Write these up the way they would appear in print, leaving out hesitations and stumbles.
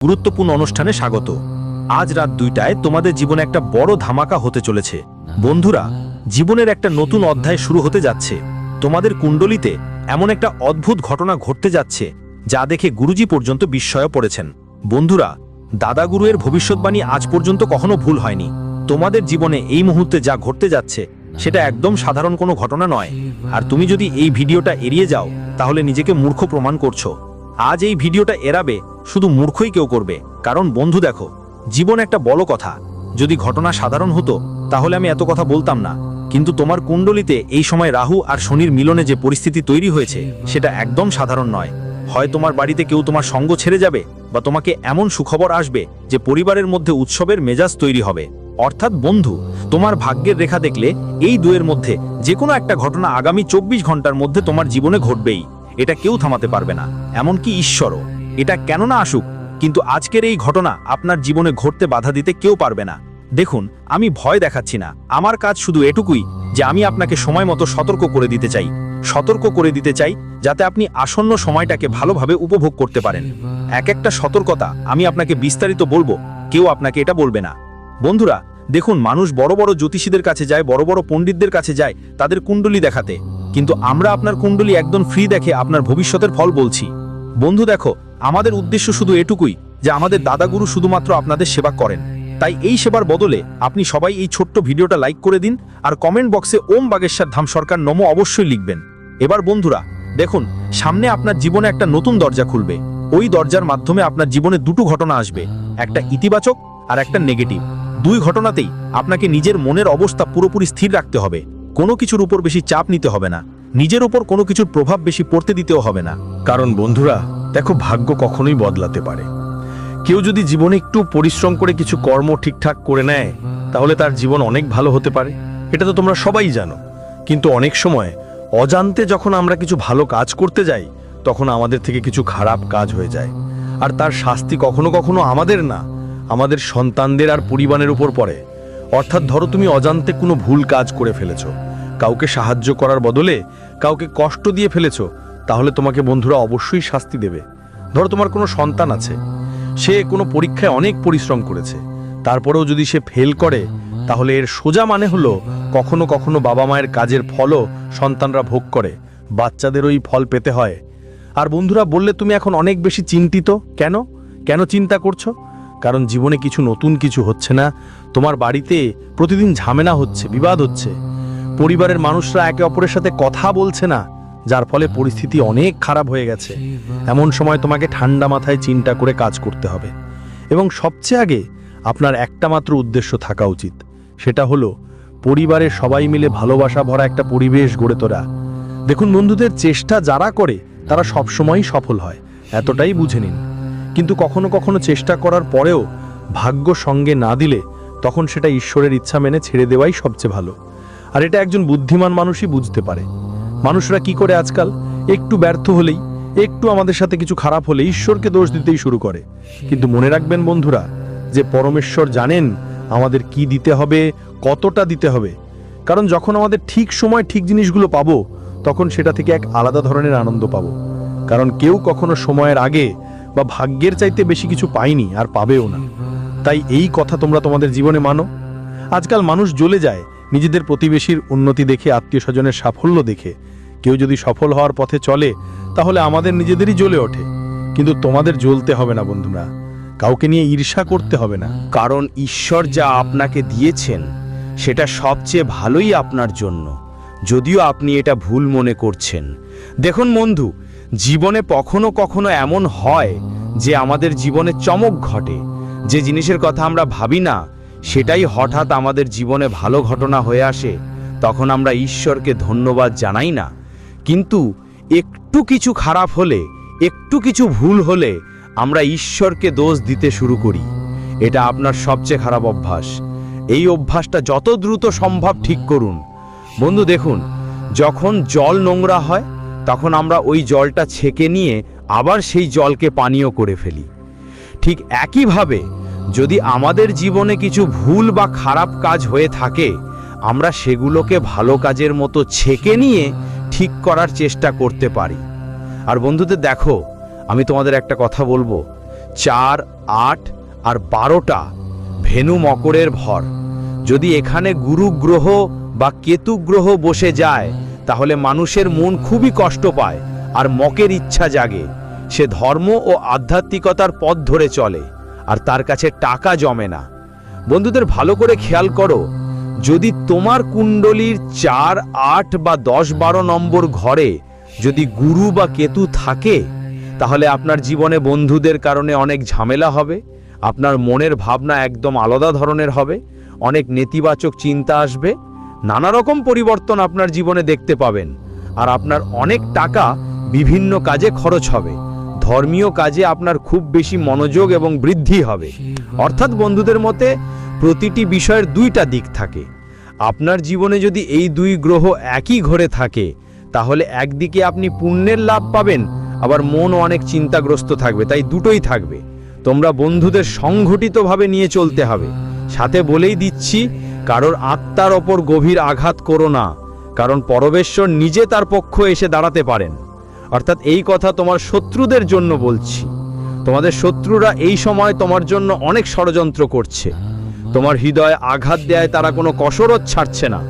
গুরুত্বপূর্ণ অনুষ্ঠানে স্বাগত। আজ রাত 2টায় তোমাদের জীবনে একটা বড় ধামাকা হতে চলেছে। বন্ধুরা, জীবনের একটা নতুন অধ্যায় শুরু হতে যাচ্ছে। তোমাদের কুণ্ডলিতে এমন একটা অদ্ভুত ঘটনা ঘটতে যাচ্ছে যা দেখে গুরুজি পর্যন্ত বিস্ময়ে পড়েছেন। বন্ধুরা, দাদা গুরুয়ের ভবিষ্যৎবাণী আজ পর্যন্ত কখনো ভুল হয়নি। তোমাদের জীবনে এই মুহূর্তে যা ঘটতে যাচ্ছে সেটা একদম সাধারণ কোনো ঘটনা নয়। আর তুমি যদি এই ভিডিওটা এড়িয়ে যাও তাহলে নিজেকে মূর্খ প্রমাণ করছো। আজ এই ভিডিওটা এড়াবে শুধু মূর্খই কেউ করবে। কারণ বন্ধু দেখো, জীবন একটা বড় কথা। যদি ঘটনা সাধারণ হতো তাহলে আমি এত কথা বলতাম না। কিন্তু তোমার কুণ্ডলিতে এই সময় রাহু আর শনির মিলনে যে পরিস্থিতি তৈরি হয়েছে সেটা একদম সাধারণ নয়। হয় তোমার বাড়িতে কেউ তোমার সঙ্গ ছেড়ে যাবে, বা তোমাকে এমন সুখবর আসবে যে পরিবারের মধ্যে উৎসবের মেজাজ তৈরি হবে। অর্থাৎ বন্ধু, তোমার ভাগ্যের রেখা দেখলে এই দুয়ের মধ্যে যে কোনো একটা ঘটনা আগামী 24 ঘন্টার মধ্যে তোমার জীবনে ঘটবেই। এটা কেউ থামাতে পারবে না, এমনকি ঈশ্বরও। এটা কেন না আসুক, কিন্তু আজকের এই ঘটনা আপনার জীবনে ঘটতে বাধা দিতে কেউ পারবে না। দেখুন, আমি ভয় দেখাচ্ছি না। আমার কাজ শুধু এটুকুই যে আমি আপনাকে সময় মতো সতর্ক করে দিতে চাই যাতে আপনি আসন্ন সময়টাকে ভালোভাবে উপভোগ করতে পারেন। এক একটা সতর্কতা আমি আপনাকে বিস্তারিত বলবো, কেউ আপনাকে এটা বলবে না। বন্ধুরা দেখুন, মানুষ বড় বড় জ্যোতিষীদের কাছে যায়, বড় বড় পণ্ডিতদের কাছে যায় তাদের কুণ্ডলী দেখাতে, কিন্তু আমরা আপনার কুণ্ডলী একদম ফ্রি দেখে আপনার ভবিষ্যতের ফল বলছি। বন্ধু দেখো, আমাদের উদ্দেশ্য শুধু এটুকুই যে আমাদের দাদাগুরু শুধুমাত্র আপনাদের সেবা করেন। তাই এই সেবার বদলে আপনি সবাই এই ছোট্ট ভিডিওটা লাইক করে দিন আর কমেন্ট বক্সে ওম বাগেশ্বর ধাম সরকার নমো অবশ্যই লিখবেন। এবার বন্ধুরা দেখুন, সামনে আপনার জীবনে একটা নতুন দরজা খুলবে। ওই দরজার মাধ্যমে আপনার জীবনে দুটো ঘটনা আসবে, একটা ইতিবাচক আর একটা নেগেটিভ। দুই ঘটনাতেই আপনাকে নিজের মনের অবস্থা পুরোপুরি স্থির রাখতে হবে। কোনো কিছুর উপর বেশি চাপ নিতে হবে না, নিজের উপর কোনো কিছুর প্রভাব বেশি পড়তে দিতেও হবে না। কারণ বন্ধুরা দেখো, ভাগ্য কখনোই বদলাতে পারে। কেউ যদি জীবনে একটু পরিশ্রম করে কিছু কর্ম ঠিকঠাক করে নেয় তাহলে তার জীবন অনেক ভালো হতে পারে। এটা তো তোমরা সবাই জানো। কিন্তু অনেক সময় অজান্তে যখন আমরা কিছু ভালো কাজ করতে যাই তখন আমাদের থেকে কিছু খারাপ কাজ হয়ে যায়, আর তার শাস্তি কখনো কখনো আমাদের না, আমাদের সন্তানদের আর পরিবারের উপর পড়ে। অর্থাৎ ধরো তুমি অজান্তে কোনো ভুল কাজ করে ফেলেছো, কাউকে সাহায্য করার বদলে কাউকে কষ্ট দিয়ে ফেলেছো, তাহলে তোমাকে বন্ধুরা অবশ্যই শাস্তি দেবে। ধরো তোমার কোনো সন্তান আছে, সে কোনো পরীক্ষায় অনেক পরিশ্রম করেছে, তারপরেও যদি সে ফেল করে তাহলে এর সোজা মানে হলো কখনো কখনো বাবা মায়ের কাজের ফলও সন্তানরা ভোগ করে, বাচ্চাদের ওই ফল পেতে হয়। আর বন্ধুরা বললে তুমি এখন অনেক বেশি চিন্তিত কেন কেন চিন্তা করছো? কারণ জীবনে কিছু নতুন কিছু হচ্ছে না। তোমার বাড়িতে প্রতিদিন ঝামেলা হচ্ছে, বিবাদ হচ্ছে, পরিবারের মানুষরা একে অপরের সাথে কথা বলছে না, যার ফলে পরিস্থিতি অনেক খারাপ হয়ে গেছে। এমন সময় তোমাকে ঠান্ডা মাথায় চিন্তা করে কাজ করতে হবে, এবং সবচেয়ে আগে আপনার একটা মাত্র উদ্দেশ্য থাকা উচিত, সেটা হলো পরিবারের সবাই মিলে ভালোবাসা ভরা একটা পরিবেশ গড়ে তোলা। দেখুন বন্ধুদের, চেষ্টা যারা করে তারা সবসময়ই সফল হয়, এতটাই বুঝে নিন। কিন্তু কখনো কখনো চেষ্টা করার পরেও ভাগ্য সঙ্গে না দিলে তখন সেটা ঈশ্বরের ইচ্ছা মেনে ছেড়ে দেওয়াই সবচেয়ে ভালো। আর এটা একজন বুদ্ধিমান মানুষই বুঝতে পারে। মানুষরা কি করে আজকাল, একটু ব্যর্থ হলেই, একটু আমাদের সাথে কিছু খারাপ হলে ঈশ্বরকে দোষ দিতেই শুরু করে। কিন্তু মনে রাখবেন বন্ধুরা, যে পরমেশ্বর জানেন আমাদের কি দিতে হবে, কতটা দিতে হবে। কারণ যখন আমাদের ঠিক সময় ঠিক জিনিসগুলো পাবো তখন সেটা থেকে এক আলাদা ধরনের আনন্দ পাবো। কারণ কেউ কখনো সময়ের আগে বা ভাগ্যের চাইতে বেশি কিছু পায়নি, আর পাবেও না। তাই এই কথা তোমরা তোমাদের জীবনে মানো। আজকাল মানুষ জ্বলে যায় নিজেদের প্রতিবেশীর উন্নতি দেখে, আত্মীয় স্বজনের সাফল্য দেখে। কেউ যদি সফল হওয়ার পথে চলে তাহলে আমাদের নিজেদেরই জ্বলে ওঠে। কিন্তু তোমাদের জ্বলতে হবে না বন্ধুরা, কাউকে নিয়ে ঈর্ষা করতে হবে না। কারণ ঈশ্বর যা আপনাকে দিয়েছেন সেটা সবচেয়ে ভালোই আপনার জন্য, যদিও আপনি এটা ভুল মনে করছেন। দেখুন বন্ধু, জীবনে কখনো কখনো এমন হয় যে আমাদের জীবনে চমক ঘটে, যে জিনিসের কথা আমরা ভাবি না সেটাই হঠাৎ আমাদের জীবনে ভালো ঘটনা হয়ে আসে। তখন আমরা ঈশ্বরকে ধন্যবাদ জানাই না, কিন্তু একটু কিছু খারাপ হলে, একটু কিছু ভুল হলে আমরা ঈশ্বরকে দোষ দিতে শুরু করি। এটা আপনার সবচেয়ে খারাপ অভ্যাস। এই অভ্যাসটা যত দ্রুত সম্ভব ঠিক করুন। বন্ধু দেখুন, যখন জল নোংরা হয় তখন আমরা ওই জলটা ছেঁকে নিয়ে আবার সেই জলকে পানীয় করে ফেলি। ঠিক একইভাবে যদি আমাদের জীবনে কিছু ভুল বা খারাপ কাজ হয়ে থাকে, আমরা সেগুলোকে ভালো কাজের মতো ছেঁকে নিয়ে ঠিক করার চেষ্টা করতে পারি। আর বন্ধুদের দেখো, আমি তোমাদের একটা কথা বলবো, 4, 8 আর 12টা ভেনু মকরের ভর। যদি এখানে গুরু গ্রহ বা কেতু গ্রহ বসে যায় তাহলে মানুষের মন খুবই কষ্ট পায় আর মকের ইচ্ছা জাগে। সে ধর্ম ও আধ্যাত্মিকতার পথ ধরে চলে আর তার কাছে টাকা জমে না। বন্ধুদের ভালো করে খেয়াল করো, যদি তোমার কুণ্ডলীর 4, 8 বা 10, 12 নম্বর ঘরে যদি গুরু বা কেতু থাকে তাহলে আপনার জীবনে বন্ধুদের কারণে অনেক ঝামেলা হবে, আপনার মনের ভাবনা একদম আলাদা ধরনের হবে, অনেক নেতিবাচক চিন্তা আসবে, নানা রকম পরিবর্তন আপনার জীবনে দেখতে পাবেন আর আপনার অনেক টাকা বিভিন্ন কাজে খরচ হবে। ধর্মীয় কাজে আপনার খুব বেশি মনোযোগ এবং বৃদ্ধি হবে। অর্থাৎ বন্ধুদের মতে প্রতিটি বিষয়ের দুইটা দিক থাকে। আপনার জীবনে যদি এই 2 গ্রহ একই ঘরে থাকে তাহলে একদিকে আপনি পুণ্যের লাভ পাবেন, আবার মনও অনেক চিন্তাগ্রস্ত থাকবে। তাই দুটোই থাকবে। তোমরা বন্ধুদের সংগঠিতভাবে নিয়ে চলতে হবে। সাথে বলেই দিচ্ছি, কারোর আত্মার ওপর গভীর আঘাত করো না, কারণ পরমেশ্বর নিজে তার পক্ষ এসে দাঁড়াতে পারেন। অর্থাৎ এই কথা তোমার শত্রুদের জন্য বলছি। তোমাদের শত্রুরা এই সময় তোমার জন্য অনেক ষড়যন্ত্র করছে। তোমার হৃদয়ে আঘাত দেয় তারা কোনো কসরত ছাড়ছে না।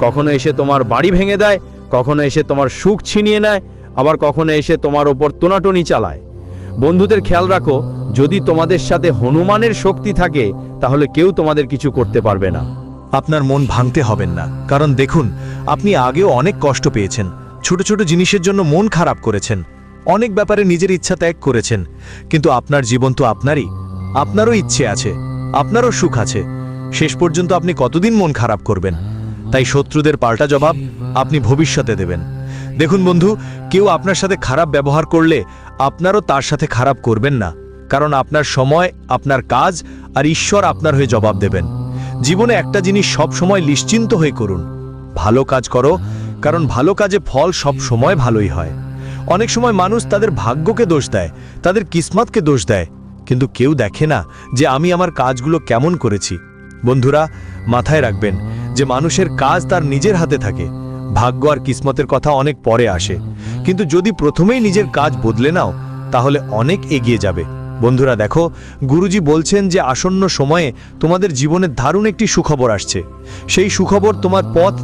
কখনো এসে তোমার বাড়ি ভেঙে দেয়, কখনো এসে তোমার সুখ ছিনিয়ে নেয়, আবার কখনো এসে তোমার ওপর টোনাটনি চালায়। বন্ধুদের খেয়াল রাখো, যদি তোমাদের সাথে হনুমানের শক্তি থাকে তাহলে কেউ তোমাদের কিছু করতে পারবে না। আপনার মন ভাঙতে হবেন না, কারণ দেখুন আপনি আগেও অনেক কষ্ট পেয়েছেন, ছোট ছোট জিনিসের জন্য মন খারাপ করেছেন, অনেক ব্যাপারে নিজের ইচ্ছা ত্যাগ করেছেন। কিন্তু আপনার জীবন তো আপনারই, আপনারও ইচ্ছে আছে, আপনারও সুখ আছে। শেষ পর্যন্ত আপনি কতদিন মন খারাপ করবেন? তাই শত্রুদের পাল্টা জবাব আপনি ভবিষ্যতে দেবেন। দেখুন বন্ধু, কেউ আপনার সাথে খারাপ ব্যবহার করলে আপনারও তার সাথে খারাপ করবেন না, কারণ আপনার সময়, আপনার কাজ আর ঈশ্বর আপনার হয়ে জবাব দেবেন। জীবনে একটা জিনিস সব সময় নিশ্চিন্ত হয়ে করুন, ভালো কাজ করো, কারণ ভালো কাজে ফল সব সময় ভালোই হয়। অনেক সময় মানুষ তাদের ভাগ্যকে দোষ দেয়, তাদের কিসমতকে দোষ দেয়, কিন্তু কেউ দেখে না যে আমি আমার কাজগুলো কেমন করেছি। বন্ধুরা, মাথায় রাখবেন যে মানুষের কাজ তার নিজের হাতে থাকে, ভাগ্য আর কিসমতের কথা অনেক পরে আসে। কিন্তু যদি প্রথমেই নিজের কাজ বদলে নাও তাহলে অনেক এগিয়ে যাবে। বন্ধুরা দেখো, গুরুজি বলছেন যে আসন্ন সময়ে তোমাদের জীবনে দারুণ একটি সুখবর আসছে। সেই সুখবর তোমার পথ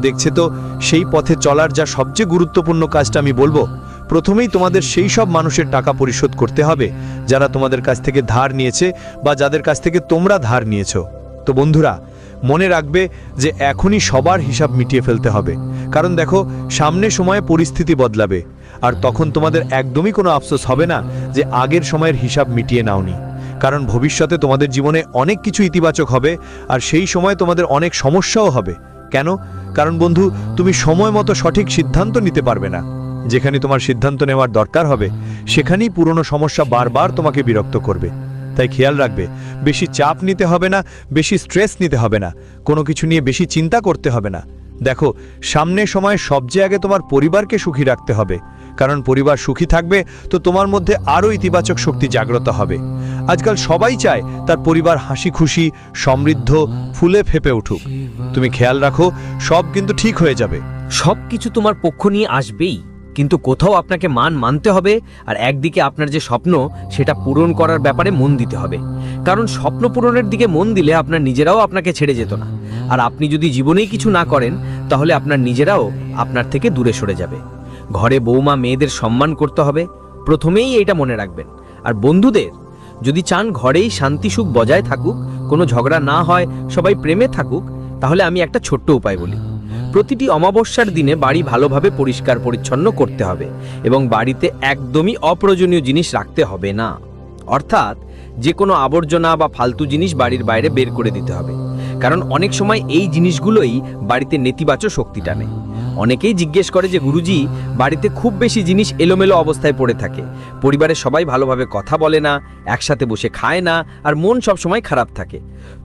দেখছে তো সেই পথে চলার যা সবচেয়ে গুরুত্বপূর্ণ কাজটা আমি বলবো, প্রথমেই তোমাদের সেই সব মানুষের টাকা পরিশোধ করতে হবে যারা তোমাদের কাছ থেকে ধার নিয়েছে বা যাদের কাছ থেকে তোমরা ধার নিয়েছো। তো বন্ধুরা, মনে রাখবে যে এখনই সবার হিসাব মিটিয়ে ফেলতে হবে, কারণ দেখো সামনে সময়ে পরিস্থিতি বদলাবে আর তখন তোমাদের একদমই কোনো আফসোস হবে না যে আগের সময়ের হিসাব মিটিয়ে নাওনি। কারণ ভবিষ্যতে তোমাদের জীবনে অনেক কিছু ইতিবাচক হবে আর সেই সময় তোমাদের অনেক সমস্যাও হবে। কেন? কারণ বন্ধু, তুমি সময় মতো সঠিক সিদ্ধান্ত নিতে পারবে না। যেখানে তোমার সিদ্ধান্ত নেওয়ার দরকার হবে সেখানেই পুরনো সমস্যা বারবার তোমাকে বিরক্ত করবে। তাই খেয়াল রাখবে, বেশি চাপ নিতে হবে না, বেশি স্ট্রেস নিতে হবে না, কোনো কিছু নিয়ে বেশি চিন্তা করতে হবে না। দেখো, সামনের সময় সবচেয়ে আগে তোমার পরিবারকে সুখী রাখতে হবে, কারণ পরিবার সুখী থাকবে তো তোমার মধ্যে আরও ইতিবাচক শক্তি জাগ্রত হবে। আজকাল সবাই চায় তার পরিবার হাসি খুশি, সমৃদ্ধ, ফুলে ফেপে উঠুক। তুমি খেয়াল রাখো, সব কিন্তু ঠিক হয়ে যাবে। সবকিছু তোমার পক্ষ নিয়ে আসবেই, কিন্তু কোথাও আপনাকে মানতে হবে আর একদিকে আপনার যে স্বপ্ন সেটা পূরণ করার ব্যাপারে মন দিতে হবে। কারণ স্বপ্ন পূরণের দিকে মন দিলে আপনার নিজেরাও আপনাকে ছেড়ে যেত না, আর আপনি যদি জীবনেই কিছু না করেন তাহলে আপনার নিজেরাও আপনার থেকে দূরে সরে যাবে। ঘরে বৌমা মেয়েদের সম্মান করতে হবে, প্রথমেই এটা মনে রাখবেন। আর বন্ধুদের, যদি চান ঘরেই শান্তি সুখ বজায় থাকুক, কোনো ঝগড়া না হয়, সবাই প্রেমে থাকুক, তাহলে আমি একটা ছোট্ট উপায় বলি। প্রতিটি অমাবস্যার দিনে বাড়ি ভালোভাবে পরিষ্কার পরিচ্ছন্ন করতে হবে এবং বাড়িতে একদমই অপ্রয়োজনীয় জিনিস রাখতে হবে না। অর্থাৎ যে কোনো আবর্জনা বা ফালতু জিনিস বাড়ির বাইরে বের করে দিতে হবে, কারণ অনেক সময় এই জিনিসগুলোই বাড়িতে নেতিবাচক শক্তি টানে। অনেকেই জিজ্ঞেস করে যে গুরুজি, বাড়িতে খুব বেশি জিনিস এলোমেলো অবস্থায় পড়ে থাকে, পরিবারের সবাই ভালোভাবে কথা বলে না, একসাথে বসে খায় না, আর মন সব সময় খারাপ থাকে।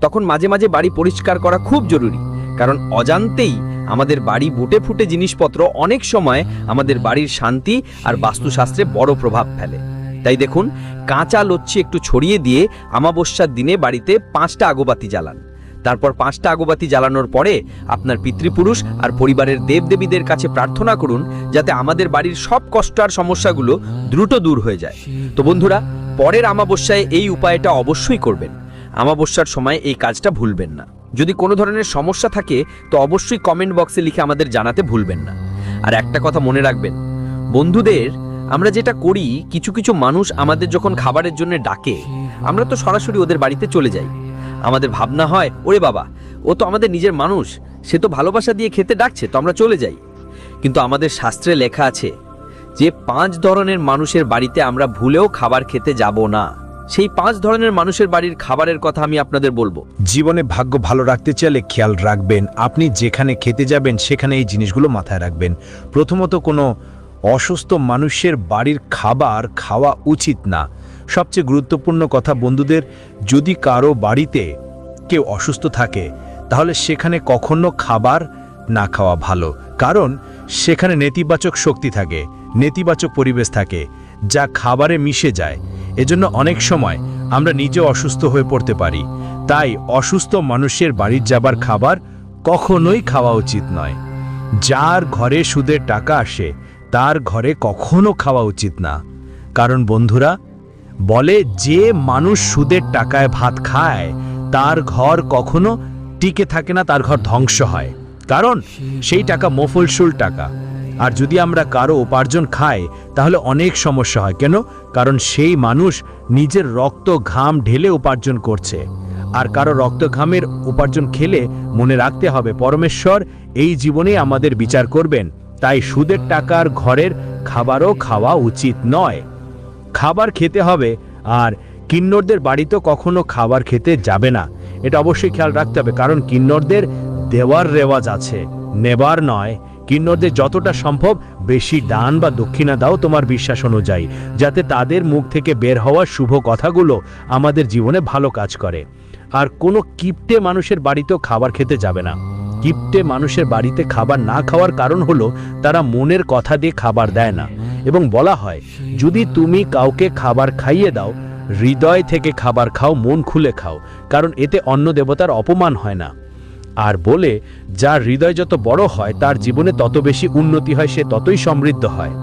তখন মাঝে মাঝে বাড়ি পরিষ্কার করা খুব জরুরি, কারণ অজান্তেই আমাদের বাড়ি বুটে ফুটে জিনিসপত্র অনেক সময় আমাদের বাড়ির শান্তি আর বাস্তুশাস্ত্রে বড় প্রভাব ফেলে। তাই দেখুন, কাঁচা লচ্ছি একটু ছড়িয়ে দিয়ে অমাবস্যার দিনে বাড়িতে 5টা আগরবাতি জ্বালান, তারপর 5টা আগরবাতি জ্বালানোর পরে আপনার পিতৃপুরুষ আর পরিবারের দেবদেবীদের কাছে প্রার্থনা করুন যাতে আমাদের বাড়ির সব কষ্ট আর সমস্যাগুলো দ্রুত দূর হয়ে যায়। তো বন্ধুরা, পরের অমাবস্যায় এই উপায়টা অবশ্যই করবেন। অমাবস্যার সময় এই কাজটা ভুলবেন না। যদি কোনো ধরনের সমস্যা থাকে তো অবশ্যই কমেন্ট বক্সে লিখে আমাদের জানাতে ভুলবেন না। আর একটা কথা মনে রাখবেন বন্ধুদের, আমরা যেটা করি, কিছু কিছু মানুষ আমাদের যখন খাবারের জন্য ডাকে, আমরা তো সরাসরি ওদের বাড়িতে চলে যাই। আমাদের ভাবনা হয়, ওরে বাবা, ও তো আমাদের নিজের মানুষ, সে তো ভালোবাসা দিয়ে খেতে ডাকছে, তো আমরা চলে যাই। কিন্তু আমাদের শাস্ত্রে লেখা আছে যে 5 ধরনের মানুষের বাড়িতে আমরা ভুলেও খাবার খেতে যাব না। সেই 5 ধরনের মানুষের বাড়ির খাবারের কথা আমি আপনাদের বলবো। জীবনে ভাগ্য ভালো রাখতে চাইলে খেয়াল রাখবেন, আপনি যেখানে খেতে যাবেন সেখানে এই জিনিসগুলো মাথায় রাখবেন। প্রথমত, কোনো অসুস্থ মানুষের বাড়ির খাবার খাওয়া উচিত না। সবচেয়ে গুরুত্বপূর্ণ কথা বন্ধুদের, যদি কারো বাড়িতে কেউ অসুস্থ থাকে তাহলে সেখানে কখনো খাবার না খাওয়া ভালো, কারণ সেখানে নেতিবাচক শক্তি থাকে, নেতিবাচক পরিবেশ থাকে যা খাবারে মিশে যায়। এজন্য অনেক সময় আমরা নিজে অসুস্থ হয়ে পড়তে পারি। তাই অসুস্থ মানুষের বাড়ির যাবার খাবার কখনোই খাওয়া উচিত নয়। যার ঘরে সুদের টাকা আসে তার ঘরে কখনো খাওয়া উচিত না, কারণ বন্ধুরা বলে যে মানুষ সুদের টাকায় ভাত খায় তার ঘর কখনো টিকে থাকে না, তার ঘর ধ্বংস হয়, কারণ সেই টাকা মফলসুল টাকা। আর যদি আমরা কারো উপার্জন খাই তাহলে অনেক সমস্যা হয়। কেন? কারণ সেই মানুষ নিজের রক্ত ঘাম ঢেলে উপার্জন করছে, আর কারো রক্ত ঘামের উপার্জন খেলে মনে রাখতে হবে পরমেশ্বর এই জীবনে আমাদের বিচার করবেন। তাই সুদের টাকার ঘরের খাবারও খাওয়া উচিত নয়। খাবার খেতে হবে, আর কিন্নরদের বাড়িতে কখনো খাবার খেতে যাবে না, এটা অবশ্যই খেয়াল রাখতে হবে, কারণ কিন্নরদের দেওয়ার রেওয়াজ আছে, নেবার নয়। কিন্নরদের যতটা সম্ভব বেশি দান বা দক্ষিণা দাও তোমার বিশ্বাস অনুযায়ী, যাতে তাদের মুখ থেকে বের হওয়া শুভ কথাগুলো আমাদের জীবনে ভালো কাজ করে। আর কোনো কিপ্টে মানুষের বাড়িতেও খাবার খেতে যাবে না। কিপ্টে মানুষের বাড়িতে খাবার না খাওয়ার কারণ হলো তারা মনের কথা দিয়ে খাবার দেয় না, এবং বলা হয় যদি তুমি কাউকে খাবার খাইয়ে দাও, হৃদয় থেকে খাবার খাও, মন খুলে খাও, কারণ এতে অন্য দেবতার অপমান হয় না। আর বলে যার হৃদয় যত বড় হয় তার জীবনে তত বেশি উন্নতি হয়, সে ততই সমৃদ্ধ হয়।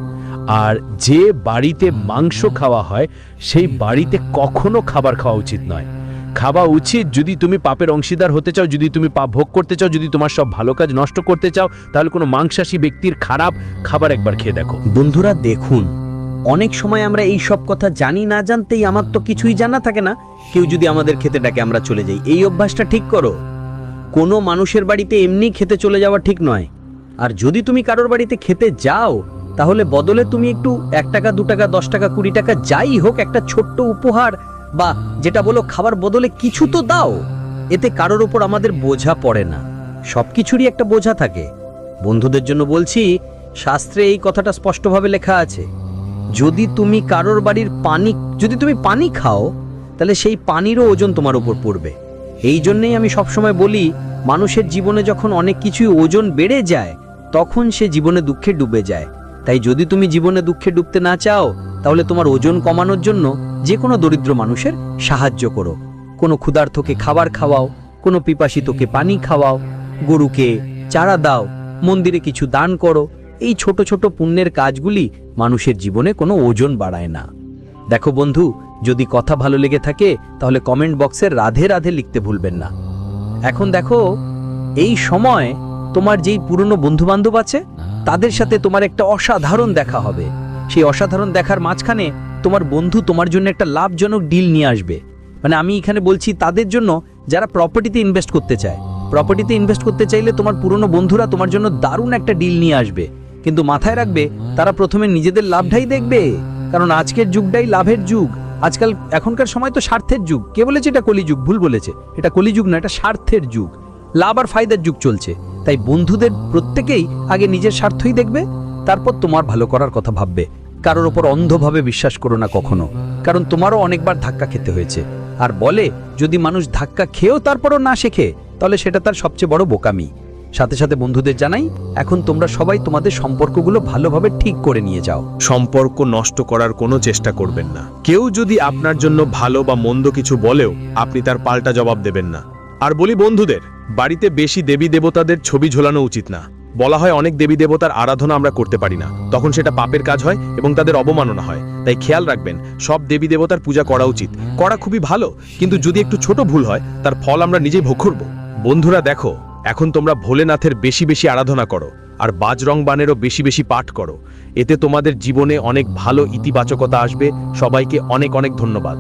আর যে বাড়িতে মাংস খাওয়া হয় সেই বাড়িতে কখনো খাবার খাওয়া উচিত নয়। খাওয়া উচিত যদি তুমি পাপের অংশীদার হতে চাও, যদি তুমি পাপ ভোগ করতে চাও, যদি তোমার সব ভালো কাজ নষ্ট করতে চাও, তাহলে কোনো মাংসাশী ব্যক্তির খারাপ খাবার একবার খেয়ে দেখো। বন্ধুরা দেখুন, অনেক সময় আমরা এই সব কথা জানি, না জানতেই, আমার তো কিছুই জানা থাকে না, কেউ যদি আমাদের খেতে ডাকে আমরা চলে যাই। এই অভ্যাসটা ঠিক করো। কোনো মানুষের বাড়িতে এমনি খেতে চলে যাওয়া ঠিক নয়। আর যদি তুমি কারোর বাড়িতে খেতে যাও তাহলে বদলে তুমি একটু 1 টাকা 2 টাকা 10 টাকা 20 টাকা যাই হোক একটা ছোট্ট উপহার বা যেটা বলো খাবার বদলে কিছু তো দাও। এতে কারোর উপর আমাদের বোঝা পড়ে না, সবকিছুরই একটা বোঝা থাকে। বন্ধুদের জন্য বলছি, শাস্ত্রে এই কথাটা স্পষ্টভাবে লেখা আছে, যদি তুমি কারোর বাড়ির যদি তুমি পানি খাও তাহলে সেই পানিরও ওজন তোমার উপর পড়বে। এই জন্যই আমি সবসময় বলি, মানুষের জীবনে যখন অনেক কিছুই ওজন বেড়ে যায় তখন সে জীবনে দুঃখে ডুবে যায়। তাই যদি তুমি জীবনে দুঃখে ডুবতে না চাও তাহলে তোমার ওজন কমানোর জন্য যে কোনো দরিদ্র মানুষের সাহায্য করো। কোনো ক্ষুধার্তকে খাবার খাওয়াও, কোনো পিপাসিতকে পানি খাওয়াও, গরুকে চারা দাও, মন্দিরে কিছু দান করো। এই ছোট ছোট পুণ্যের কাজগুলি মানুষের জীবনে কোনো ওজন বাড়ায় না। দেখো বন্ধু, যদি কথা ভালো লেগে থাকে তাহলে কমেন্ট বক্সে রাধে রাধে লিখতে ভুলবেন না। এখন দেখো, এই সময় তোমার যেই পুরনো বন্ধু বান্ধব আছে তাদের সাথে তোমার একটা অসাধারণ দেখা হবে। সেই অসাধারণ দেখার মাঝখানে তোমার বন্ধু তোমার জন্য একটা লাভজনক ডিল নিয়ে আসবে। মানে আমি এখানে বলছি তাদের জন্য যারা প্রপার্টিতে ইনভেস্ট করতে চায়। প্রপার্টিতে ইনভেস্ট করতে চাইলে তোমার পুরনো বন্ধুরা তোমার জন্য দারুণ একটা ডিল নিয়ে আসবে, কিন্তু মাথায় রাখবে তারা প্রথমে নিজেদের লাভটাই দেখবে, কারণ আজকের যুগটাই লাভের যুগ। আজকাল এখনকার সময় তো স্বার্থের যুগ। কে বলেছে এটা কলিযুগ? ভুল বলেছে, এটা কলিযুগ না, এটা স্বার্থের যুগ, লাভ আর ফায়দার যুগ চলছে। তাই বন্ধুদের প্রত্যেকেই আগে নিজের স্বার্থই দেখবে, তারপর তোমার ভালো করার কথা ভাববে। কারোর ওপর অন্ধভাবে বিশ্বাস করো না কখনো, কারণ তোমারও অনেকবার ধাক্কা খেতে হয়েছে। আর বলে যদি মানুষ ধাক্কা খেয়েও তারপরও না শেখে তাহলে সেটা তার সবচেয়ে বড় বোকামি। সাথে সাথে বন্ধুদের জানাই, এখন তোমরা সবাই তোমাদের সম্পর্কগুলো ভালোভাবে ঠিক করে নিয়ে যাও। সম্পর্ক নষ্ট করার কোনো চেষ্টা করবেন না। কেউ যদি আপনার জন্য ভালো বা মন্দ কিছু বলেও আপনি তার পাল্টা জবাব দেবেন না। আর বলি বন্ধুদের, বাড়িতে বেশি দেবী দেবতাদের ছবি ঝোলানো উচিত না। বলা হয় অনেক দেবী দেবতার আরাধনা আমরা করতে পারি না, তখন সেটা পাপের কাজ হয় এবং তাদের অবমাননা হয়। তাই খেয়াল রাখবেন, সব দেবী দেবতার পূজা করা উচিত, করা খুবই ভালো, কিন্তু যদি একটু ছোট ভুল হয় তার ফল আমরা নিজেই ভোগ করব। বন্ধুরা দেখো, এখন তোমরা ভোলেনাথের বেশি বেশি আরাধনা করো আর বাজরং বানেরও বেশি বেশি পাঠ করো। এতে তোমাদের জীবনে অনেক ভালো ইতিবাচকতা আসবে। সবাইকে অনেক অনেক ধন্যবাদ।